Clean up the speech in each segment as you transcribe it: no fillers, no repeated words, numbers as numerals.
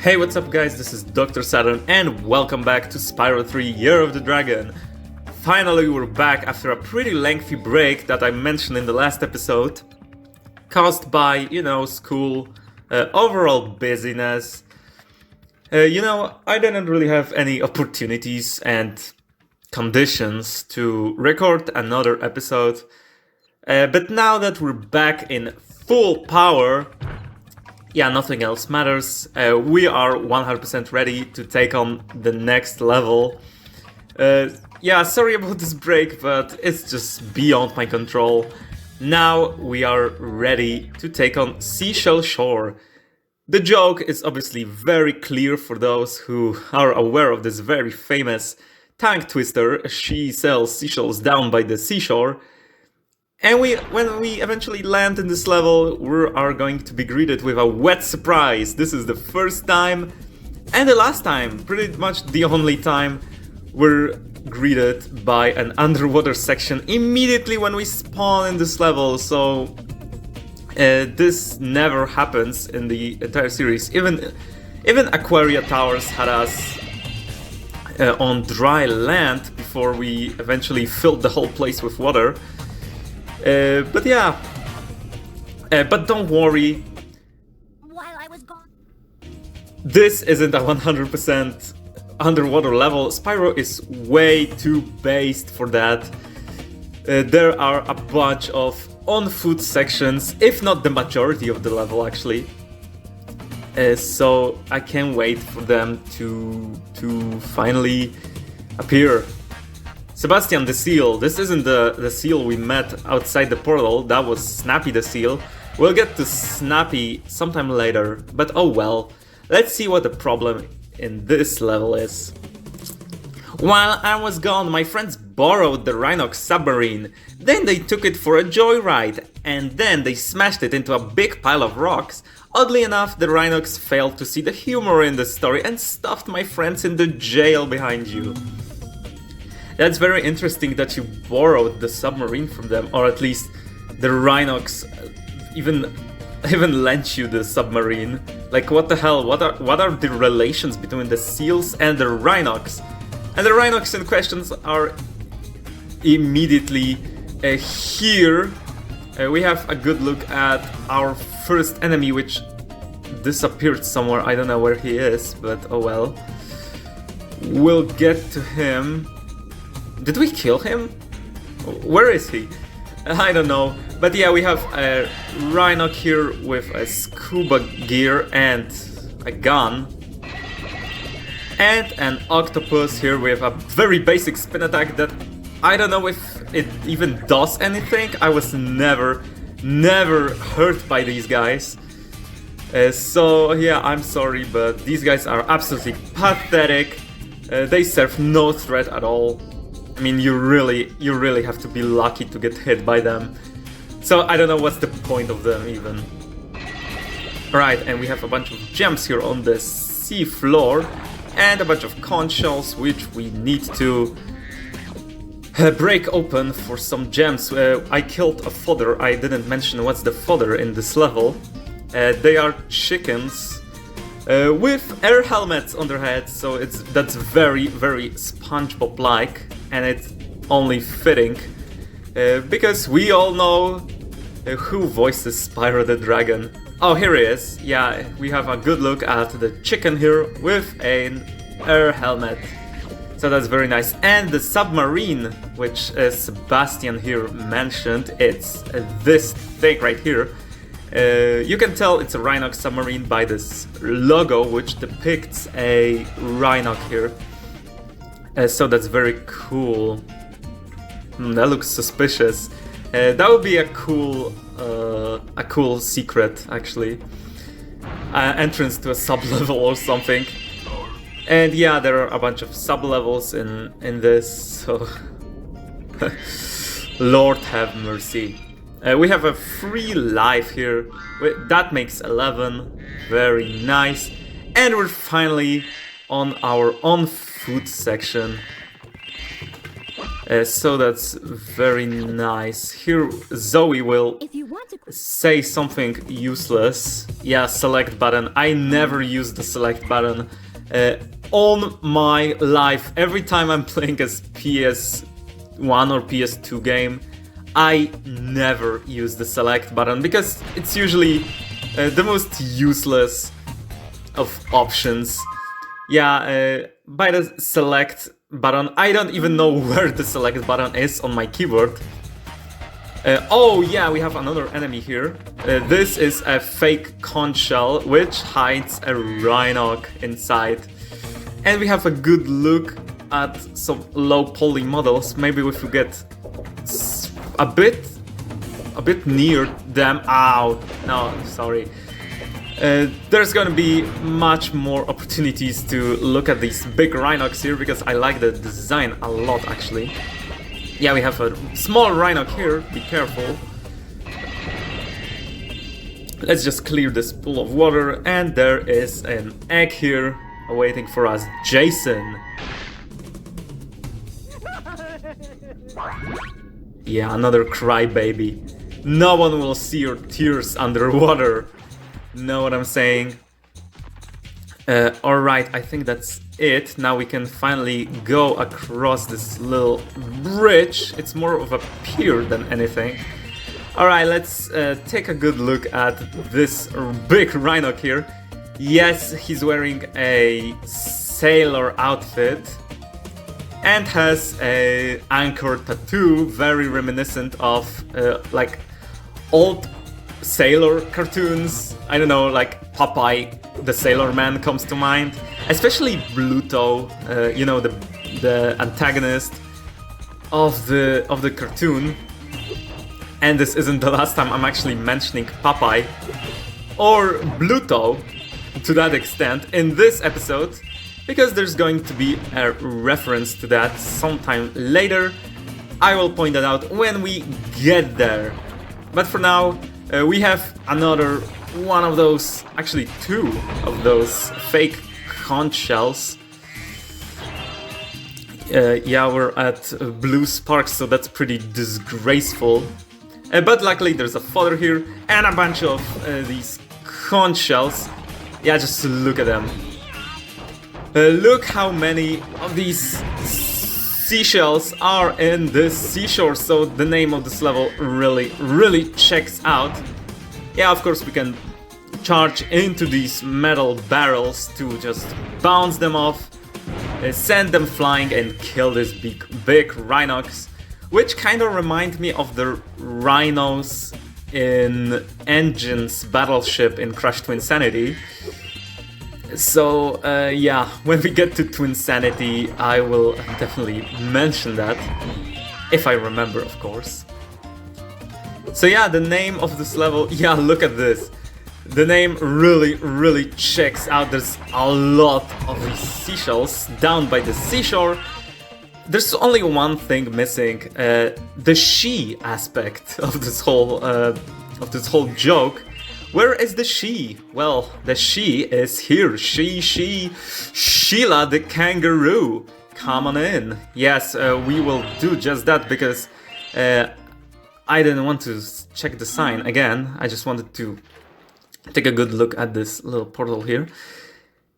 Hey, what's up guys, this is Dr. Saturn and welcome back to Spyro 3 Year of the Dragon. Finally we're back after a pretty lengthy break that I mentioned in the last episode, caused by, school, overall busyness. I didn't really have any opportunities and conditions to record another episode, but now that we're back in full power, nothing else matters. We are 100% ready to take on the next level. Sorry about this break, but it's just beyond my control. Now we are ready to take on Seashell Shore. The joke is obviously very clear for those who are aware of this very famous tongue twister, she sells seashells down by the seashore. And when we eventually land in this level, we are going to be greeted with a wet surprise. This is the first time and the last time, pretty much the only time, we're greeted by an underwater section immediately when we spawn in this level. So this never happens in the entire series. Even Aquaria Towers had us on dry land before we eventually filled the whole place with water. But don't worry. While I was gone. This isn't a 100% underwater level. Spyro is way too based for that. There are a bunch of on-foot sections, if not the majority of the level actually. So I can't wait for them to finally appear. Sebastian the seal. This isn't the seal we met outside the portal, that was Snappy the seal. We'll get to Snappy sometime later, but oh well. Let's see what the problem in this level is. While I was gone, my friends borrowed the Rhinox submarine. Then they took it for a joyride, and then they smashed it into a big pile of rocks. Oddly enough, the Rhinox failed to see the humor in the story and stuffed my friends in the jail behind you. That's very interesting that you borrowed the submarine from them, or at least the Rhinox even lent you the submarine. Like, what the hell? What are the relations between the seals and the Rhinox? And the Rhinox in questions are immediately here. We have a good look at our first enemy, which disappeared somewhere. I don't know where he is, but oh well. We'll get to him. Did we kill him? Where is he? I don't know. But yeah, we have a Rhinoc here with a scuba gear and a gun. And an octopus here with a very basic spin attack that I don't know if it even does anything. I was never hurt by these guys. So yeah, I'm sorry, but these guys are absolutely pathetic. They serve no threat at all. I mean, you really have to be lucky to get hit by them. So I don't know what's the point of them even. Right, and we have a bunch of gems here on the sea floor and a bunch of conch shells which we need to break open for some gems. I killed a fodder. I didn't mention what's the fodder in this level. They are chickens with air helmets on their heads, so that's very SpongeBob-like, and it's only fitting because we all know who voices Spyro the Dragon. Oh, here he is. Yeah, we have a good look at the chicken here with an air helmet. So that's very nice. And the submarine, which Sebastian here mentioned, it's this thing right here. You can tell it's a Rhinox submarine by this logo, which depicts a Rhinoc here. So that's very cool. That looks suspicious. That would be a cool secret, actually. Entrance to a sub-level or something. And yeah, there are a bunch of sub-levels in this, so Lord have mercy. We have a free life here. That makes 11. Very nice. And we're finally on our on-foot section. So that's very nice. Here Zoe will If you want to say something useless. Yeah, select button. I never use the select button on my life. Every time I'm playing as PS1 or PS2 game, I never use the select button because it's usually the most useless of options. Yeah, by the select button, I don't even know where the select button is on my keyboard. Oh yeah, we have another enemy here. This is a fake conch shell which hides a rhinoc inside. And we have a good look at some low poly models. Maybe if we get a bit near them. Ow! No, sorry. There's gonna be much more opportunities to look at these big rhinocs here because I like the design a lot actually. Yeah, we have a small rhinoc here, be careful. Let's just clear this pool of water and there is an egg here awaiting for us. Jason! Yeah, another crybaby. No one will see your tears underwater. Know what I'm saying? Alright, I think that's it. Now we can finally go across this little bridge. It's more of a pier than anything. Alright, let's take a good look at this big rhinoc here. Yes, he's wearing a sailor outfit and has a anchor tattoo, very reminiscent of like old sailor cartoons. I don't know, like Popeye the Sailor Man comes to mind, especially Bluto, you know, the antagonist of the cartoon. And this isn't the last time I'm actually mentioning Popeye or Bluto to that extent in this episode, because there's going to be a reference to that sometime later. I will point that out when we get there. But for now, we have another one of those, actually two of those fake conch shells. Yeah, we're at blue sparks, so that's pretty disgraceful. But luckily there's a fodder here and a bunch of these conch shells. Yeah, just look at them. Look how many of these seashells are in this seashore, so the name of this level really checks out. Yeah, of course we can charge into these metal barrels to just bounce them off, send them flying and kill these big rhinocs, which kind of remind me of the rhinos in Engine's battleship in Crash Twinsanity. So yeah, when we get to Twinsanity, I will definitely mention that, if I remember, of course. So yeah, the name of this level, yeah, look at this. The name really checks out. There's a lot of these seashells down by the seashore. There's only one thing missing, the she aspect of this whole joke. Where is the she? Well, the she is here. Sheila the kangaroo. Come on in. Yes, we will do just that because I didn't want to check the sign again. I just wanted to take a good look at this little portal here.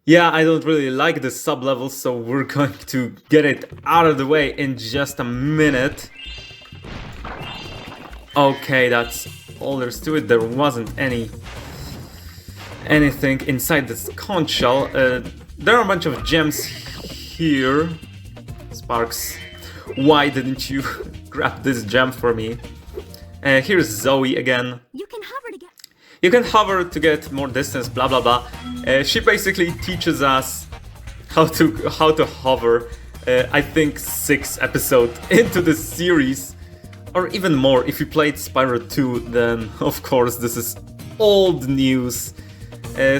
Yeah, I don't really like this sub-level, so we're going to get it out of the way in just a minute. Okay, that's all there's to it. There wasn't anything inside this conch shell. There are a bunch of gems here. Sparks, why didn't you grab this gem for me? Here's Zoe again. You can hover to get more distance, blah blah blah. She basically teaches us how to hover. I think 6 episodes into this series, or even more. If you played Spyro 2, then of course this is old news.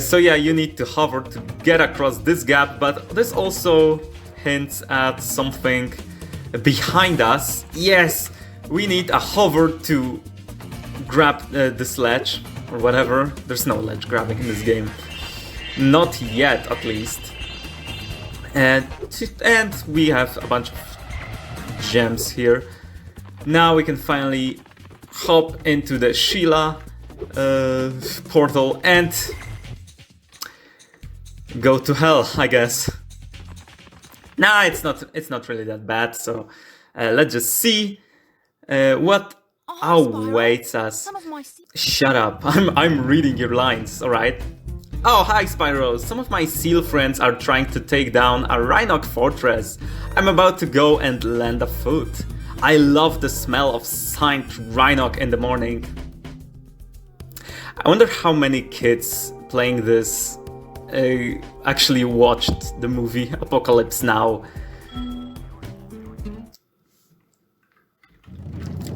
So yeah, you need to hover to get across this gap, but this also hints at something behind us. Yes, we need a hover to grab this ledge. Or whatever. There's no ledge grabbing in this game. Not yet, at least. And we have a bunch of gems here. Now we can finally hop into the Sheila portal and go to hell, I guess. Nah, it's not really that bad. So let's just see what awaits us. Shut up! I'm reading your lines. All right. Oh, hi Spyro. Some of my seal friends are trying to take down a Rhinoc fortress. I'm about to go and lend a foot. I love the smell of Saint Rhinoc in the morning. I wonder how many kids playing this actually watched the movie Apocalypse Now.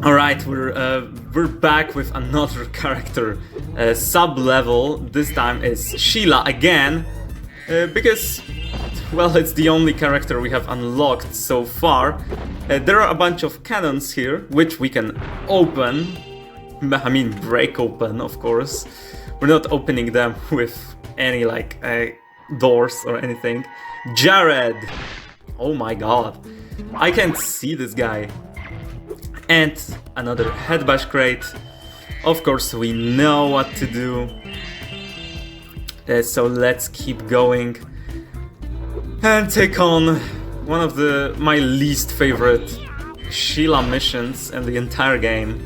Alright, we're back with another character, sub-level. This time is Sheila again, because, well, it's the only character we have unlocked so far. There are a bunch of cannons here, which we can open. I mean, break open, of course. We're not opening them with any, like, doors or anything. Jared! Oh my god. I can't see this guy. And another head bash crate. Of course, we know what to do. So let's keep going. And take on one of my least favorite Sheila missions in the entire game.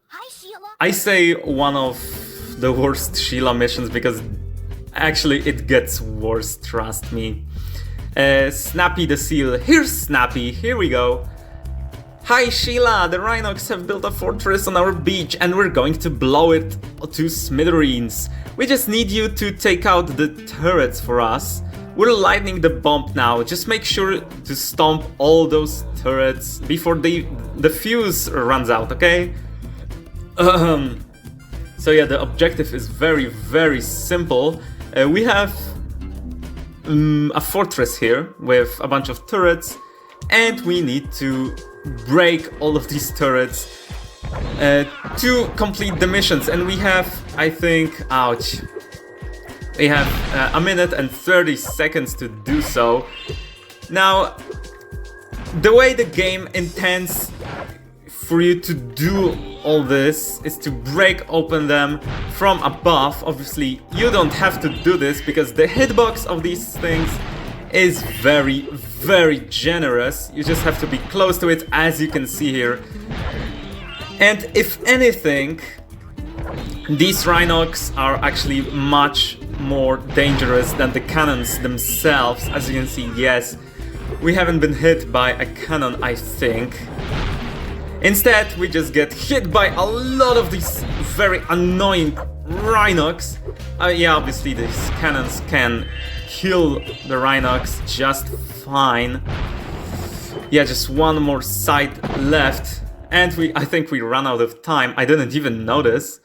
Hi, Sheila. I say one of the worst Sheila missions because actually it gets worse, trust me. Snappy the Seal. Here's Snappy, here we go. Hi Sheila, the Rhinocs have built a fortress on our beach and we're going to blow it to smithereens. We just need you to take out the turrets for us. We're lighting the bomb now, just make sure to stomp all those turrets before the fuse runs out, okay? So yeah, the objective is very, very simple. We have a fortress here with a bunch of turrets and we need to break all of these turrets to complete the missions, and we have, I think, ouch, we have a minute and 30 seconds to do so. Now, the way the game intends for you to do all this is to break open them from above. Obviously, you don't have to do this because the hitbox of these things is very, very generous. You just have to be close to it, as you can see here. And if anything, these Rhinocs are actually much more dangerous than the cannons themselves. As you can see, yes, we haven't been hit by a cannon, I think. Instead, we just get hit by a lot of these very annoying Rhinocs. Yeah, obviously these cannons can kill the Rhinocs just fine. Yeah, just one more side left. And I think we ran out of time. I didn't even notice.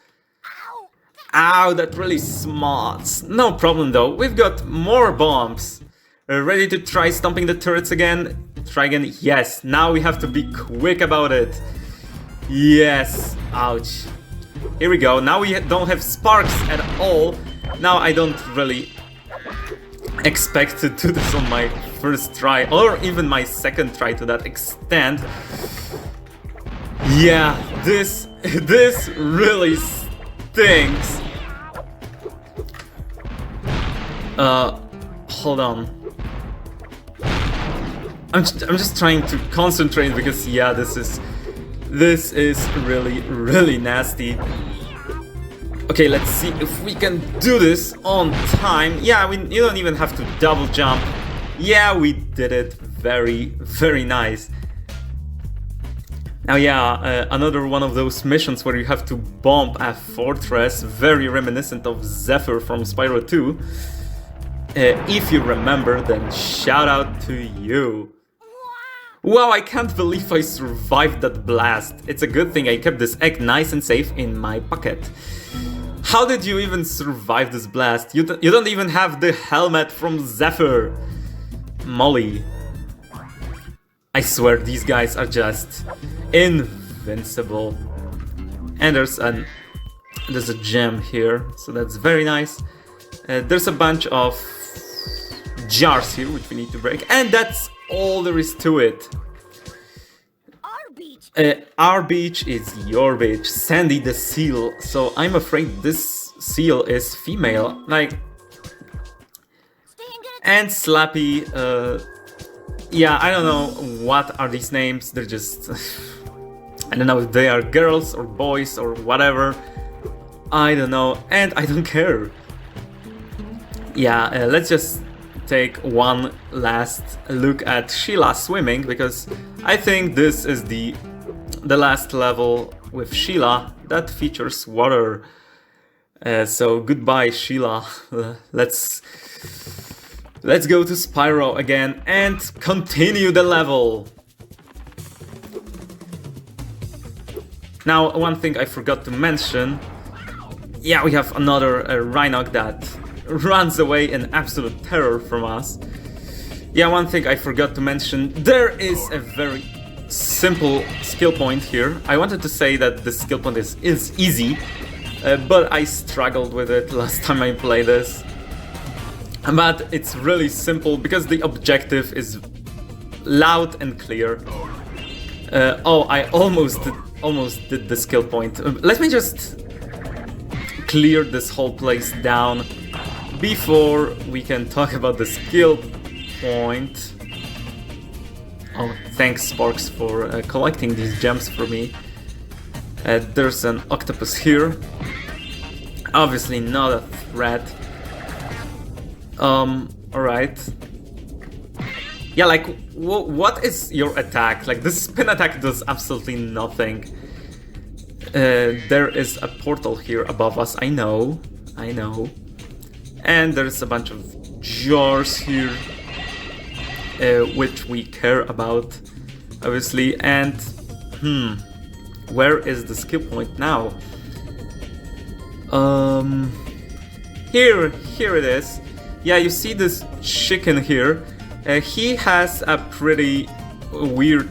Ow, that really smarts. No problem though, we've got more bombs. Ready to try stomping the turrets again? Try again, yes. Now we have to be quick about it. Yes, ouch. Here we go, now we don't have sparks at all. Now I don't really expect to do this on my first try, or even my second try to that extent. Yeah, this really stinks. Hold on. I'm just trying to concentrate because yeah, this is really, really nasty. Okay, let's see if we can do this on time. Yeah, you don't even have to double jump. Yeah, we did it. Very, very nice. Now yeah, another one of those missions where you have to bomb a fortress, very reminiscent of Zephyr from Spyro 2. If you remember, then shout out to you. Wow, I can't believe I survived that blast. It's a good thing I kept this egg nice and safe in my pocket. How did you even survive this blast? You don't even have the helmet from Zephyr. Molly. I swear these guys are just invincible. And there's a gem here, so that's very nice. There's a bunch of jars here which we need to break, and that's all there is to it. Our beach. Our beach is your beach, Sandy the seal. So I'm afraid this seal is female. Like, Staying good. and Slappy, yeah, I don't know what are these names. They're just, I don't know if they are girls or boys or whatever. I don't know, and I don't care. Yeah, let's just take one last look at Sheila swimming, because I think this is the last level with Sheila that features water. So goodbye, Sheila. Let's go to Spyro again and continue the level. Now, one thing I forgot to mention. Yeah, we have another Rhinoc that runs away in absolute terror from us. Yeah, one thing I forgot to mention. There is a very simple skill point here. I wanted to say that the skill point is easy, but I struggled with it last time I played this. But it's really simple because the objective is loud and clear. Oh, I almost did the skill point. Let me just clear this whole place down before we can talk about the skill point. Oh, thanks Sparks for collecting these gems for me. There's an octopus here. Obviously not a threat. Alright. Yeah, like, what is your attack? Like, this spin attack does absolutely nothing. There is a portal here above us, I know. And there's a bunch of jars here, which we care about, obviously. And, where is the skill point now? Here it is. Yeah, you see this chicken here. He has a pretty weird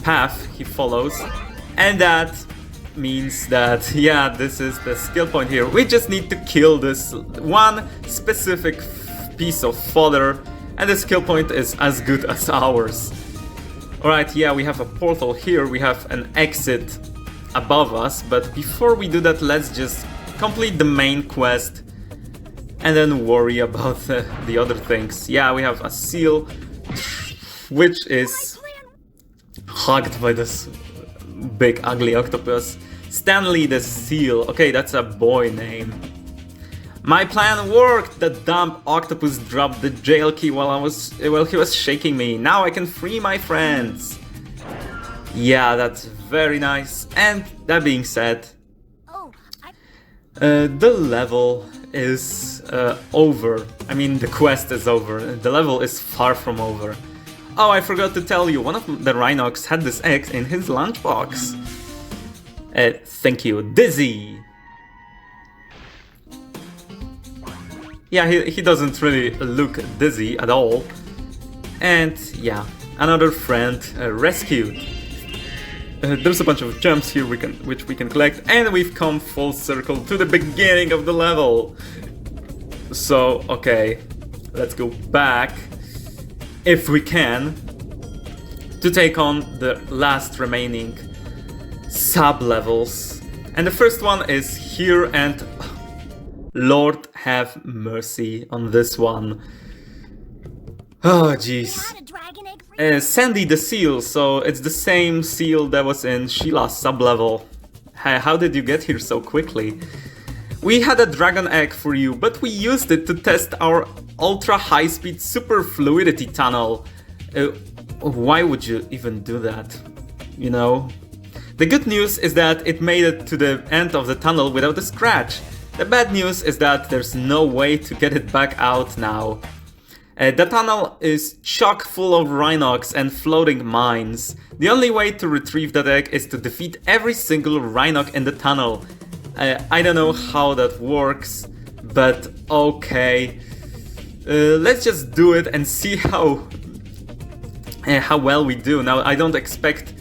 path he follows, and that means that, yeah, this is the skill point here. We just need to kill this one specific piece of fodder, and the skill point is as good as ours. Alright, yeah, we have a portal here, we have an exit above us, but before we do that, let's just complete the main quest and then worry about the other things. Yeah, we have a seal, which is hugged by this big ugly octopus. Stanley the seal. Okay, that's a boy name. My plan worked! The dumb octopus dropped the jail key while he was shaking me. Now I can free my friends. Yeah, that's very nice. And that being said, the level is over. I mean, the quest is over. The level is far from over. Oh, I forgot to tell you, one of the Rhinocs had this egg in his lunchbox. Thank you, Dizzy. Yeah, he doesn't really look dizzy at all. And yeah, another friend rescued. There's a bunch of gems here which we can collect, and we've come full circle to the beginning of the level. So, okay, let's go back, if we can, to take on the last remaining sub-levels. And the first one is here, and Lord have mercy on this one. Oh, jeez. Sandy the seal, so it's the same seal that was in Sheila's sub-level. How did you get here so quickly? We had a dragon egg for you, but we used it to test our ultra high-speed super fluidity tunnel. Why would you even do that? You know? The good news is that it made it to the end of the tunnel without a scratch. The bad news is that there's no way to get it back out now. The tunnel is chock full of Rhinocs and floating mines. The only way to retrieve that egg is to defeat every single Rhinoc in the tunnel. I don't know how that works, but okay. Let's just do it and see how well we do. Now, I don't expect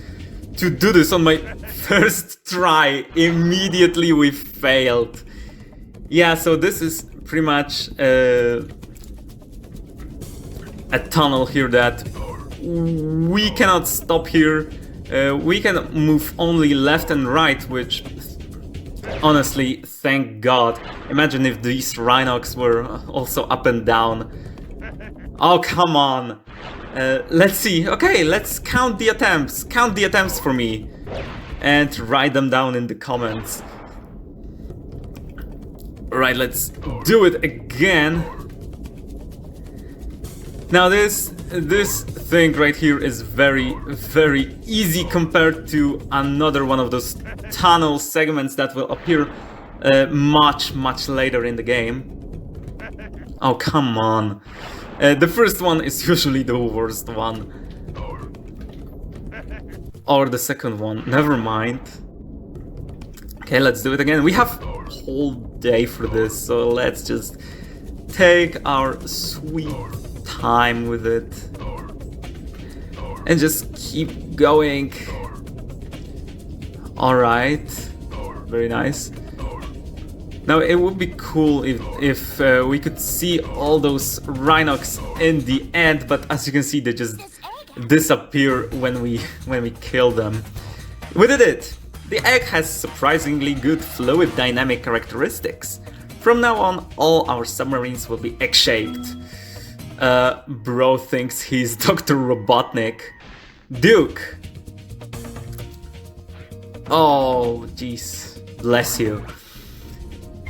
to do this on my first try. Immediately we failed. Yeah, so this is pretty much a tunnel here that we cannot stop here. We can move only left and right, which honestly, thank God. Imagine if these Rhinox were also up and down. Oh, come on. Let's see. Okay, let's count the attempts. Count the attempts for me. And write them down in the comments. Alright, let's do it again. Now this thing right here is very, very easy compared to another one of those tunnel segments that will appear much later in the game. Oh, come on. The first one is usually the worst one. Or the second one, never mind. Okay, let's do it again. We have a whole day for this, so let's just take our sweet time with it and just keep going. Alright, very nice. Now it would be cool if we could see all those Rhinox in the end, but as you can see they just disappear when we kill them. We did it! The egg has surprisingly good fluid dynamic characteristics. From now on, all our submarines will be egg-shaped. Bro thinks he's Dr. Robotnik. Duke! Oh, jeez. Bless you.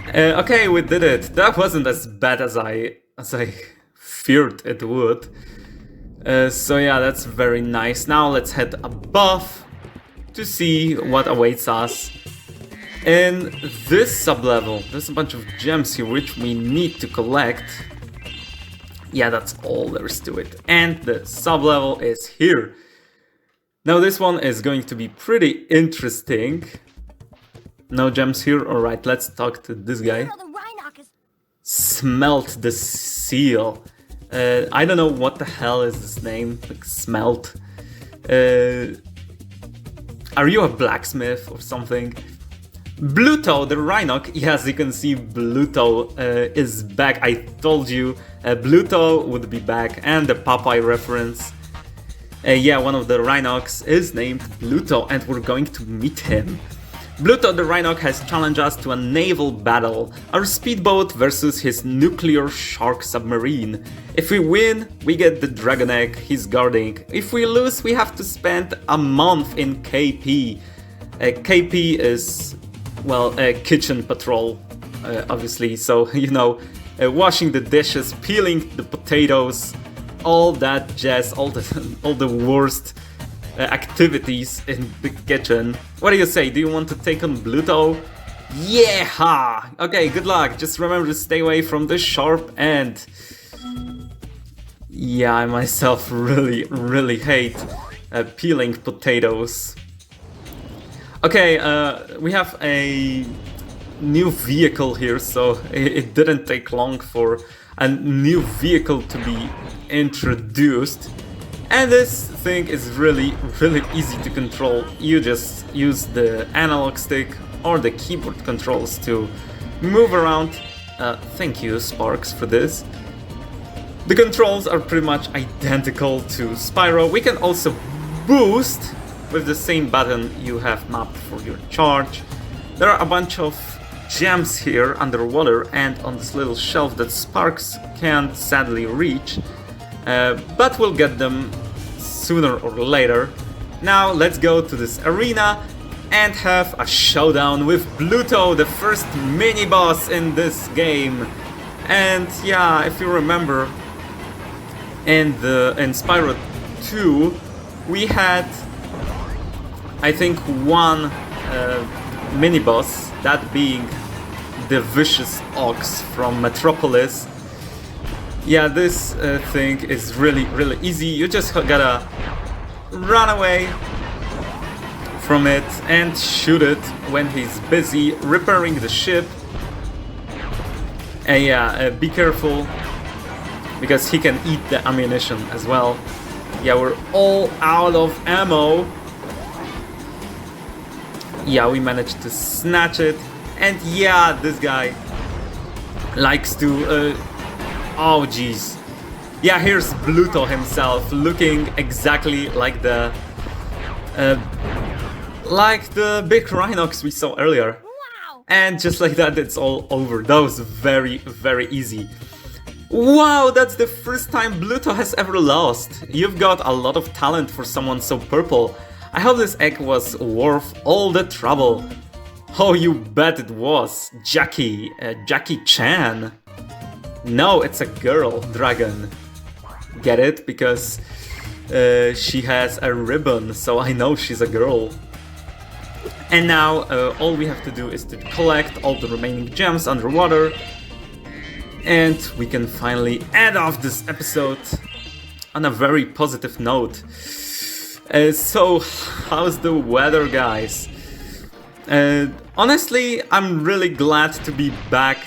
Okay, we did it. That wasn't as bad as I feared it would. So yeah, that's very nice. Now let's head above to see what awaits us. In this sub-level, there's a bunch of gems here which we need to collect. Yeah, that's all there is to it. And the sub-level is here. Now this one is going to be pretty interesting. No gems here? Alright, let's talk to this guy. Smelt the seal. I don't know what the hell is this name, like Smelt. Are you a blacksmith or something? Bluto, the Rhinox. Yes, you can see Bluto is back. I told you Bluto would be back, and the Popeye reference. Yeah, one of the Rhinox is named Bluto, and we're going to meet him. Bluto the Rhinox has challenged us to a naval battle, our speedboat versus his nuclear shark submarine. If we win, we get the dragon egg he's guarding. If we lose, we have to spend a month in KP. KP is, well, a kitchen patrol, obviously, so, you know, washing the dishes, peeling the potatoes, all that jazz, all the worst activities in the kitchen. What do you say? Do you want to take on Bluto? Yeah! Okay, good luck. Just remember to stay away from the sharp end. Yeah, I myself really hate peeling potatoes. Okay, we have a new vehicle here, so it didn't take long for a new vehicle to be introduced. And this thing is really easy to control. You just use the analog stick or the keyboard controls to move around. Thank you, Sparks, for this. The controls are pretty much identical to Spyro. We can also boost with the same button you have mapped for your charge. There are a bunch of gems here underwater and on this little shelf that Sparks can't sadly reach. But we'll get them sooner or later. Now let's go to this arena and have a showdown with Bluto, the first mini-boss in this game. And yeah, if you remember, in Spyro 2, we had, I think, one mini-boss, that being the Vicious Ox from Metropolis. Yeah, this thing is really easy. You just gotta run away from it and shoot it when he's busy repairing the ship. And yeah, be careful, because he can eat the ammunition as well. Yeah, we're all out of ammo. Yeah, we managed to snatch it. And yeah, this guy likes to... oh jeez. Yeah, here's Bluto himself, looking exactly like the big Rhinox we saw earlier. Wow! And just like that, it's all over. That was very, very easy. Wow, that's the first time Bluto has ever lost. You've got a lot of talent for someone so purple. I hope this egg was worth all the trouble. Oh, you bet it was. Jackie Chan. No, it's a girl dragon. Get it? Because she has a ribbon, so I know she's a girl. And now all we have to do is to collect all the remaining gems underwater, and we can finally end off this episode on a very positive note. So, how's the weather, guys? Honestly, I'm really glad to be back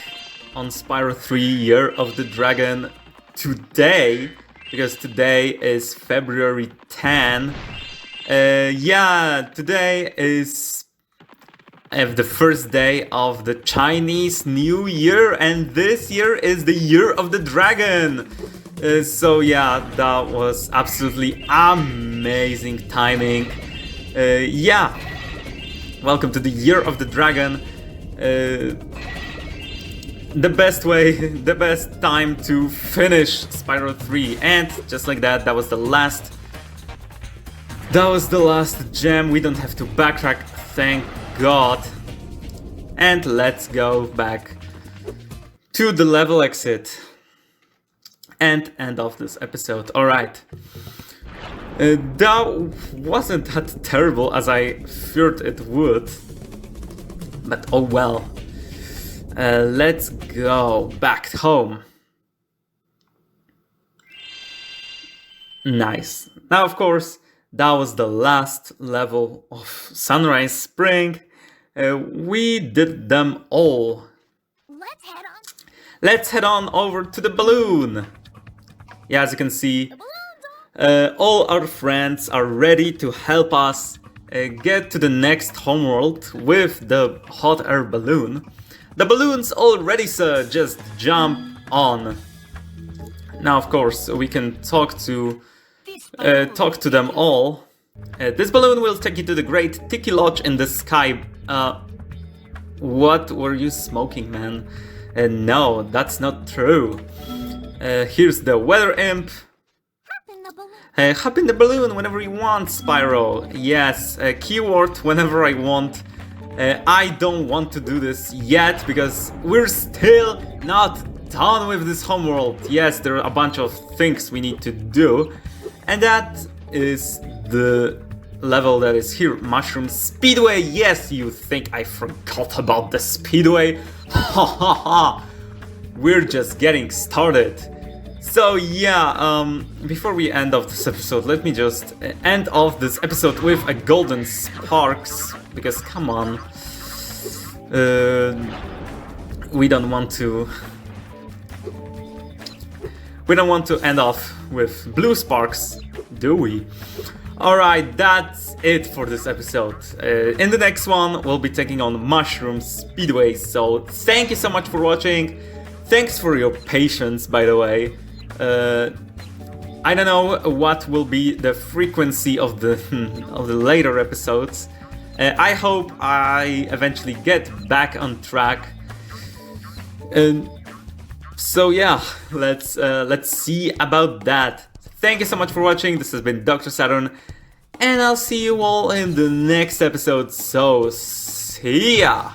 on Spyro 3 Year of the Dragon today, because today is February 10. Yeah, today is the first day of the Chinese New Year, and this year is the Year of the Dragon. So yeah, that was absolutely amazing timing. Yeah, welcome to the Year of the Dragon. The best time to finish Spyro 3, and just like that, that was the last gem. We don't have to backtrack, thank God. And let's go back to the level exit and end of this episode. Alright. That wasn't that terrible as I feared it would. But oh well. Let's go back home. Nice. Now, of course, that was the last level of Sunrise Spring. We did them all. Let's head on over to the balloon. Yeah, as you can see, all our friends are ready to help us get to the next homeworld with the hot air balloon. The balloon's all ready, sir. Just jump on. Now, of course, we can talk to them all. This balloon will take you to the great Tiki Lodge in the sky. What were you smoking, man? No, that's not true. Here's the weather imp. Hop in the balloon whenever you want, Spyro. Yes, keyword whenever I want. I don't want to do this yet because we're still not done with this homeworld. Yes, there are a bunch of things we need to do, and that is the level that is here, Mushroom Speedway. Yes, you think I forgot about the Speedway? Ha ha ha! We're just getting started. So yeah, before we end off this episode, let me just end off this episode with a golden sparks, because come on, we don't want to end off with blue sparks, do we? Alright, that's it for this episode. In the next one, we'll be taking on Mushroom Speedway, so thank you so much for watching. Thanks for your patience, by the way. I don't know what will be the frequency of the later episodes. I hope I eventually get back on track. So yeah, let's see about that. Thank you so much for watching. This has been Dr. Saturn, and I'll see you all in the next episode. So see ya!